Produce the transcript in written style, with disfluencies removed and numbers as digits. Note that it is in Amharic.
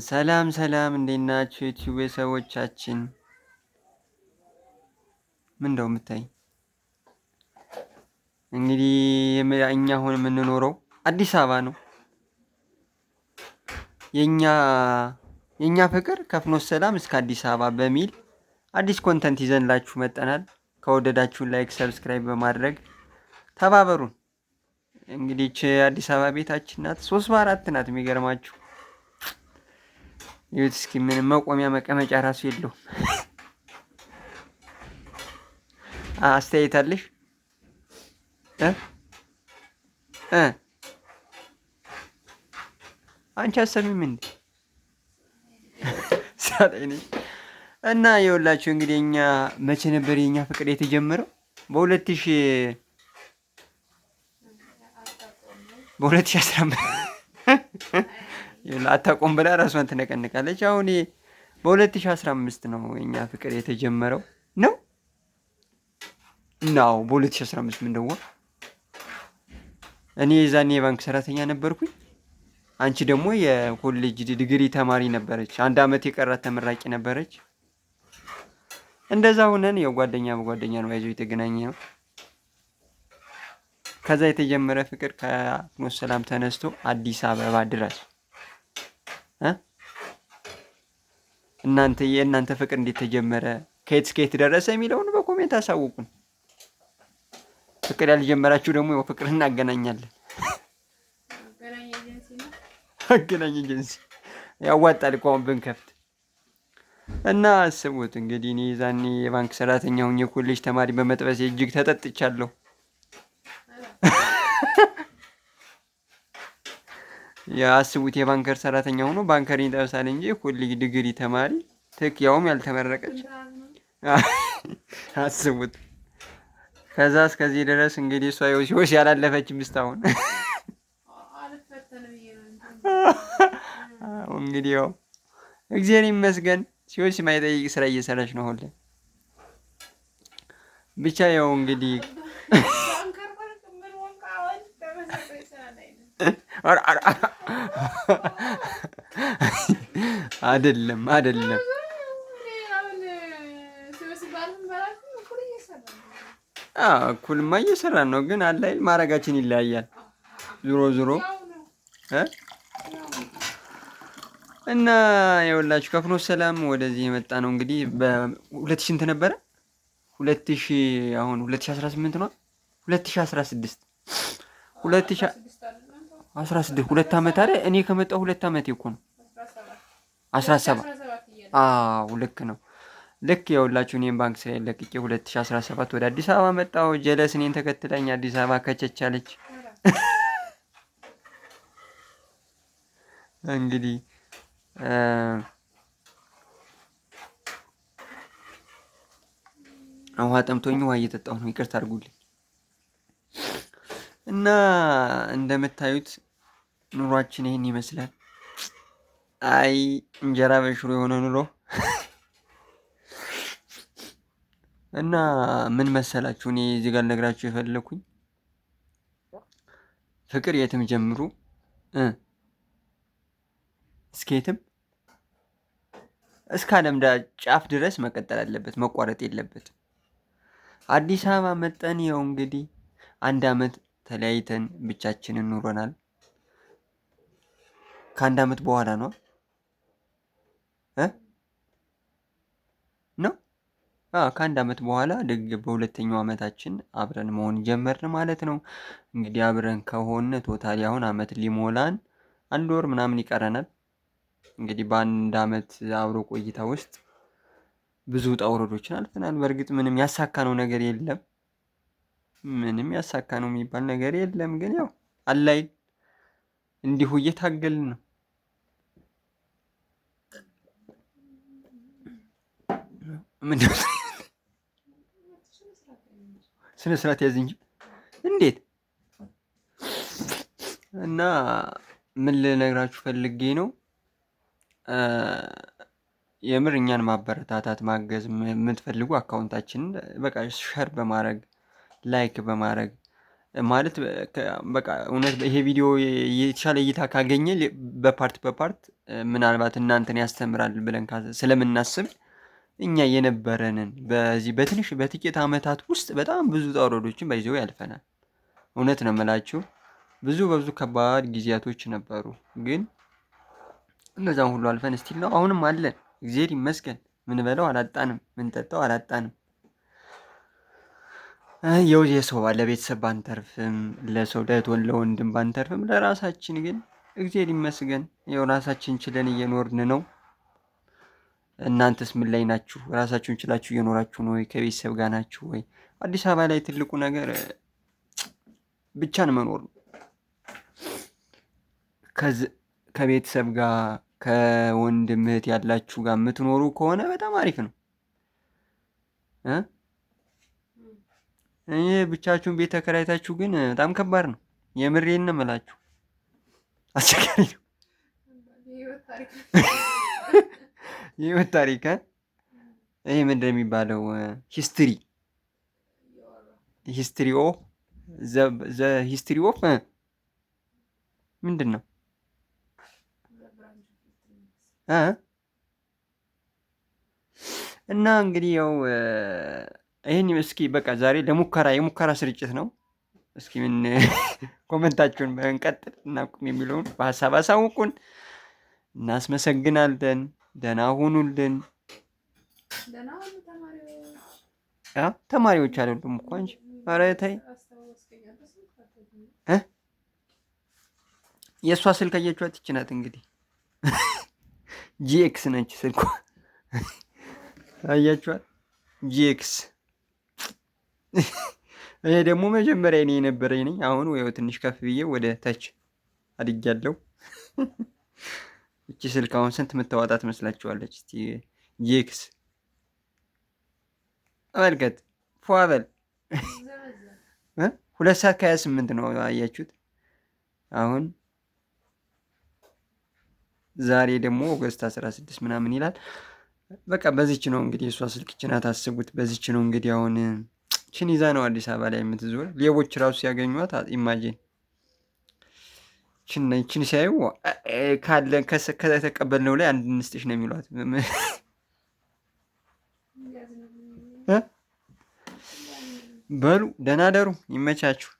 ሰላም ሰላም፣ እንዴት ናችሁ ዩቲዩብ ሰዎቻችን? ምን እንደው የምታይ እንግዲህ እኛ አሁን የምንኖረው አዲስ አበባ ነው። የኛ የኛ ፍቅር ከፍኖተ ሰላም እስከ አዲስ አበባ በሚል አዲስ ኮንተንት ይዘንላችሁ መጠናል። ከወደዳችሁ ላይክ፣ ሰብስክራይብ በማድረግ ተባበሩን። እንግዲህ አዲስ አበባ ቤታችን ናት። 3 በ4 ናት። የሚገርማችሁ ይሁት እስኪ ምንም መቆሚያ መቀመጫ ራሱ የለውም። አስተያየት አለሽ? አንቺ አሰሚም እንዴ? ሳላይ ነኝ። እና የወላችሁ እንግዲህ እኛ መቼ ነበር የኛ ፍቅር የተጀመረው? በ2015 አታቆም ብላ ራሷን ትነቀንቃለች። አሁን በ2015 ነው የኛ ፍቅር የተጀመረው ነው። በ2015 ምን ደዋ እኔ የዛኔ የባንክ ሰራተኛ ነበርኩኝ። አንቺ ደግሞ የኮሌጅ ዲግሪ ተማሪ ነበረች። 1 አመት የቀራት ተመራቂ ነበረች። እንደዛ ሆነን ጓደኛ በጓደኛ ነው ባይዞ የተገናኘ ነው። ከዛ የተጀመረ ፍቅር ከፍኖተ ሰላም ተነስቶ አዲስ አበባ ድረስ የእናንተ ፍቅር እንዴት ተጀመረ? ከየት እስከ የት ደረሰ የሚለውን በኮሜንት አሳውቁን። ፍቅር ያልጀመራችሁ ደግሞ ፍቅር እናገናኛለን። አገናኝ ኤጀንሲ ያዋጣል እኮ አሁን ብንከፍት እና አስቡት እንግዲህ እኔ ዛኔ የባንክ ሰራተኛ ሆኜ የኮሌጅ ተማሪ በመጥበስ እጅግ ተጠጥቻለሁ። አስቡት የባንከር ሰራተኛ ሆኖ ባንከሪን ይጠብሳል እንጂ ኮሌጅ ዲግሪ ተማሪ ያውም ያልተመረቀች። አስቡት። ከዛ እስከዚህ ድረስ እንግዲህ እሷ ሲወስ ያላለፈችም እስካሁን እንግዲህ እግዚአብሔር ይመስገን ሲወስ የማይጠይቅ ስራ እየሰራች ነው ሁሌ። ብቻ እንግዲህ አይደለም እኩልማ እየሰራን ነው፣ ግን አላይል ማረጋችን ይለያያል ዞሮ እና የወላችሁ ከፍኖተ ሰላም ወደዚህ የመጣ ነው እንግዲህ በ2000 ስንት ነበረ? 2000 አሁን 2018 ነው። 2016 2 አመት አይደል? እኔ ከመጣሁ 2 አመት እኮ ነው። 17 ልክ ነው። ልክ የወላችሁ እኔም ባንክ ስራ ለቅቄ 2017 ወደ አዲስ አበባ መጣሁ። ጀለስ እኔን ተከትለኝ አዲስ አበባ ከቸቻለች። እንግዲህ ውሃ ጠምቶኝ ውሃ እየጠጣሁ ነው። ይቅርታ አድርጉልኝ። እና እንደምታዩት ኑሯችን ይሄን ይመስላል። አይ እንጀራ በሽሮ የሆነ ኑሮ እና ምን መሰላችሁ፣ እኔ እዚህ ጋር ልነግራችሁ የፈለኩኝ ፍቅር የትም ጀምሩ እስከ ዓለም ጫፍ ድረስ መቀጠል አለበት፣ መቋረጥ የለበት። አዲስ አበባ መጠን እንግዲህ 1 አመት ተለያይተን ብቻችንን ኑረናል። ከ1 አመት በኋላ ነው ከ1 አመት በኋላ በሁለተኛው አመታችን አብረን መሆን ጀመርን ማለት ነው። እንግዲህ አብረን ከሆነ ቶታሊ አሁን አመት ሊሞላን 1 ወር ምናምን ይቀረናል። እንግዲህ በ1 አመት አብሮ ቆይታ ውስጥ ብዙ ውጣ ውረዶችን አልፈናል። በእርግጥ ምንም ያሳካነው ነገር የለም። ምንም ያሳካነው የሚባል ነገር የለም። ግን አላይ እንዲሁ እየታገልን ነው። ምንድነው ስነ ስርዓት ያዝ እንጂ እንዴት። እና ምን ልነግራችሁ ፈልጌ ነው፣ የምር እኛን ማበረታታት ማገዝ የምትፈልጉ አካውንታችንን በቃ ሸር በማድረግ ላይክ በማድረግ ማለት በቃ እውነት ይሄ ቪዲዮ የተሻለ እይታ ካገኘ በፓርት ምናልባት እናንተን ያስተምራል ብለን ስለምናስብ እኛ የነበረንን በዚህ በትንሽ በጥቂት ዓመታት ውስጥ በጣም ብዙ ውጣ ውረዶችን በይዘው ያልፈናል። እውነት ነው የምላችሁ በብዙ ከባድ ጊዜያቶች ነበሩ። ግን እነዛን ሁሉ አልፈን እስቲል ነው አሁንም አለን። እግዚአብሔር ይመስገን። ምን በለው አላጣንም፣ ምን ጠጣው አላጣንም። የሰው ለቤተሰብ ባንተርፍም፣ ለሰው ለወንድም ባንተርፍም፣ ለራሳችን ግን እግዚአብሔር ይመስገን ያው ራሳችን ችለን እየኖርን ነው። እናንተስ ምን ላይ ናችሁ? ራሳችሁን ችላችሁ እየኖራችሁ ነው ወይ? ከቤተሰብ ጋር ናችሁ ወይ? አዲስ አበባ ላይ ትልቁ ነገር ብቻን መኖር ነው። ከቤተሰብ ጋር ከወንድም እህት ያላችሁ ጋር የምትኖሩ ከሆነ በጣም አሪፍ ነው። ብቻችሁን ቤት ተከራይታችሁ ግን በጣም ከባድ ነው። የምሬን ነው የምላችሁ፣ አስቸጋሪ ነው። የህይወት ታሪክ ይሄ ምንድን ነው የሚባለው? ሂስትሪ ኦፍ ሂስትሪ ኦፍ ምንድን ነው? እና እንግዲህ ያው ይህን እስኪ በቃ ዛሬ የሙከራ ስርጭት ነው። እስኪ ምን ኮመንታችሁን እንቀጥል እናቁም የሚለውን በሀሳብ አሳውቁን። እናስመሰግናለን። ደህና ሁኑልን። ተማሪዎች አይደሉም እኮ እንጂ። ኧረ ተይ የእሷ ስልክ አያችኋት? ይች ናት እንግዲህ ጂኤክስ ነች ስልኳ። አያችኋት? ጂኤክስ። ይሄ ደግሞ መጀመሪያ እኔ የነበረኝ ነኝ። አሁን ወይ ትንሽ ከፍ ብዬ ወደ ታች አድጌያለሁ። እቺ ስልክ አሁን ስንት የምታወጣ ትመስላችኋለች? እስቲ ጂኤክስ አመልከት። ፏበል 2 ሰዓት ከ28 ነው። አያችሁት? አሁን ዛሬ ደግሞ ኦገስት 16 ምናምን ይላል። በቃ በዚች ነው እንግዲህ እሷ ስልክ ችናት አስቡት። በዚች ነው እንግዲህ አሁን ችን ይዛ ነው አዲስ አበባ ላይ የምትዞር። ሌቦች ራሱ ሲያገኟት ኢማጂን ችን ሲያዩ ካለን ከተቀበልነው ላይ አንድ እንስጥሽ ነው የሚሏት። በሉ ደህና ደሩ፣ ይመቻችሁ።